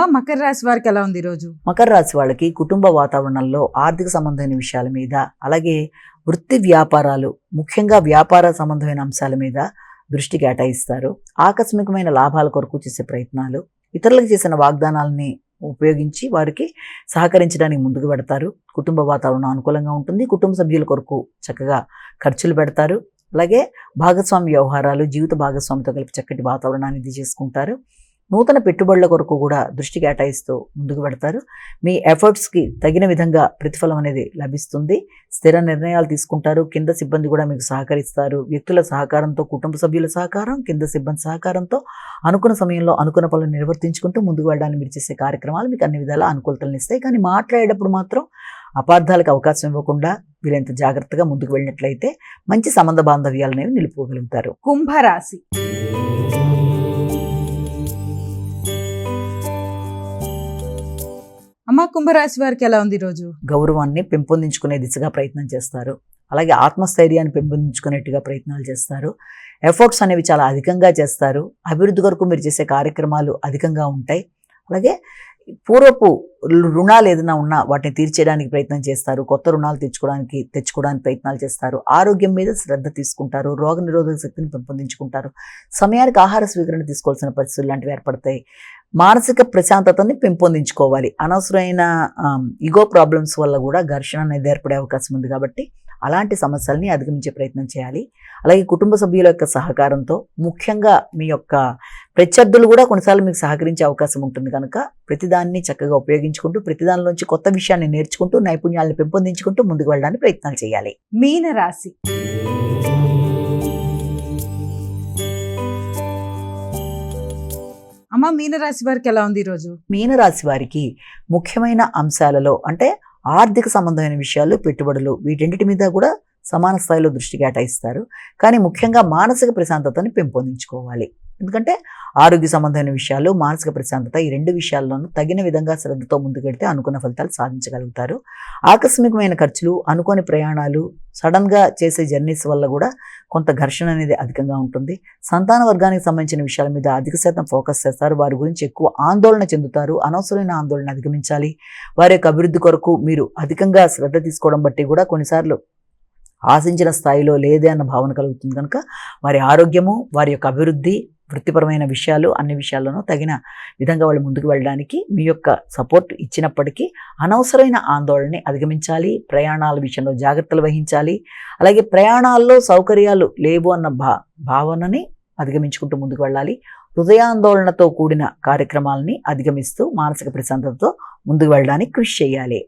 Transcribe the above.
మకర రాశి వారికి ఎలా ఉంది ఈరోజు? మకర రాశి వాళ్ళకి కుటుంబ వాతావరణంలో ఆర్థిక సంబంధమైన విషయాల మీద, అలాగే వృత్తి వ్యాపారాలు, ముఖ్యంగా వ్యాపార సంబంధమైన అంశాల మీద దృష్టి కేటాయిస్తారు. ఆకస్మికమైన లాభాల కొరకు చేసే ప్రయత్నాలు, ఇతరులకు చేసిన వాగ్దానాలని ఉపయోగించి వారికి సహకరించడానికి ముందుకు పెడతారు. కుటుంబ వాతావరణం అనుకూలంగా ఉంటుంది. కుటుంబ సభ్యుల కొరకు చక్కగా ఖర్చులు పెడతారు. అలాగే భాగస్వామి వ్యవహారాలు, జీవిత భాగస్వామితో కలిపి చక్కటి వాతావరణాన్ని ఇది చేసుకుంటారు. నూతన పెట్టుబడుల కొరకు కూడా దృష్టి కేటాయిస్తూ ముందుకు పెడతారు. మీ ఎఫర్ట్స్కి తగిన విధంగా ప్రతిఫలం అనేది లభిస్తుంది. స్థిర నిర్ణయాలు తీసుకుంటారు. కింద సిబ్బంది కూడా మీకు సహకరిస్తారు. వ్యక్తుల సహకారంతో, కుటుంబ సభ్యుల సహకారం, కింద సిబ్బంది సహకారంతో అనుకున్న సమయంలో అనుకున్న పనులు నిర్వర్తించుకుంటూ ముందుకు వెళ్ళడానికి మీరు చేసే కార్యక్రమాలు మీకు అన్ని విధాలా అనుకూలతలను ఇస్తాయి. కానీ మాట్లాడేటప్పుడు మాత్రం అపార్థాలకు అవకాశం ఇవ్వకుండా వీరంత జాగ్రత్తగా ముందుకు వెళ్ళినట్లయితే మంచి సంబంధ బాంధవ్యాలు అనేవి నిలుపుకోగలుగుతారు. కుంభరాశి. కుంభరాశి వారికి ఎలా ఉంది ఈరోజు? గౌరవాన్ని పెంపొందించుకునే దిశగా ప్రయత్నం చేస్తారు. అలాగే ఆత్మస్థైర్యాన్ని పెంపొందించుకునేట్టుగా ప్రయత్నాలు చేస్తారు. ఎఫర్ట్స్ అనేవి చాలా అధికంగా చేస్తారు. అభివృద్ధి కొరకు మీరు చేసే కార్యక్రమాలు అధికంగా ఉంటాయి. అలాగే పూర్వపు రుణాలు ఏదైనా ఉన్నా వాటిని తీర్చేయడానికి ప్రయత్నం చేస్తారు. కొత్త రుణాలు తెచ్చుకోవడానికి ప్రయత్నాలు చేస్తారు. ఆరోగ్యం మీద శ్రద్ధ తీసుకుంటారు. రోగ నిరోధక శక్తిని పెంపొందించుకుంటారు. సమయానికి ఆహార స్వీకరణ తీసుకోవాల్సిన పరిస్థితులు లాంటివి ఏర్పడతాయి. మానసిక ప్రశాంతతని పెంపొందించుకోవాలి. అనవసరమైన ఈగో ప్రాబ్లమ్స్ వల్ల కూడా ఘర్షణ అనేది ఏర్పడే అవకాశం ఉంది. కాబట్టి అలాంటి సమస్యల్ని అధిగమించే ప్రయత్నం చేయాలి. అలాగే కుటుంబ సభ్యుల యొక్క సహకారంతో, ముఖ్యంగా మీ యొక్క ప్రత్యర్థులు కూడా కొన్నిసార్లు మీకు సహకరించే అవకాశం ఉంటుంది. కనుక ప్రతిదాన్ని చక్కగా ఉపయోగించుకుంటూ, ప్రతిదానిలోంచి కొత్త విషయాన్ని నేర్చుకుంటూ, నైపుణ్యాలను పెంపొందించుకుంటూ ముందుకు వెళ్ళడానికి ప్రయత్నాలు చేయాలి. మీనరాశి. మీనరాశి వారికి ఎలా ఉంది ఈరోజు? మీనరాశి వారికి ముఖ్యమైన అంశాలలో అంటే ఆర్థిక సంబంధమైన విషయాలు, పెట్టుబడులు, వీటన్నిటి మీద కూడా సమాన స్థాయిలో దృష్టి కేటాయిస్తారు. కానీ ముఖ్యంగా మానసిక ప్రశాంతతని పెంపొందించుకోవాలి. ఎందుకంటే ఆరోగ్య సంబంధమైన విషయాలు, మానసిక ప్రశాంతత, ఈ రెండు విషయాల్లోనూ తగిన విధంగా శ్రద్ధతో ముందుకెడితే అనుకున్న ఫలితాలు సాధించగలుగుతారు. ఆకస్మికమైన ఖర్చులు, అనుకోని ప్రయాణాలు, సడన్గా చేసే జర్నీస్ వల్ల కూడా కొంత ఘర్షణ అనేది అధికంగా ఉంటుంది. సంతాన వర్గానికి సంబంధించిన విషయాల మీద అధిక శాతం ఫోకస్ చేస్తారు. వారి గురించి ఎక్కువ ఆందోళన చెందుతారు. అనవసరమైన ఆందోళన అధిగమించాలి. వారి యొక్క అభివృద్ధి కొరకు మీరు అధికంగా శ్రద్ధ తీసుకోవడం బట్టి కూడా కొన్నిసార్లు ఆశించిన స్థాయిలో లేదే అన్న భావన కలుగుతుంది. కనుక వారి ఆరోగ్యము, వారి యొక్క అభివృద్ధి, వృత్తిపరమైన విషయాలు, అన్ని విషయాల్లోనూ తగిన విధంగా వాళ్ళు ముందుకు వెళ్ళడానికి మీ యొక్క సపోర్ట్ ఇచ్చినప్పటికీ అనవసరమైన ఆందోళనని అధిగమించాలి. ప్రయాణాల విషయంలో జాగ్రత్తలు వహించాలి. అలాగే ప్రయాణాల్లో సౌకర్యాలు లేవు అన్న భావనని అధిగమించుకుంటూ ముందుకు వెళ్ళాలి. హృదయాందోళనతో కూడిన కార్యక్రమాలని అధిగమిస్తూ మానసిక ప్రశాంతతతో ముందుకు వెళ్ళడానికి కృషి చేయాలి.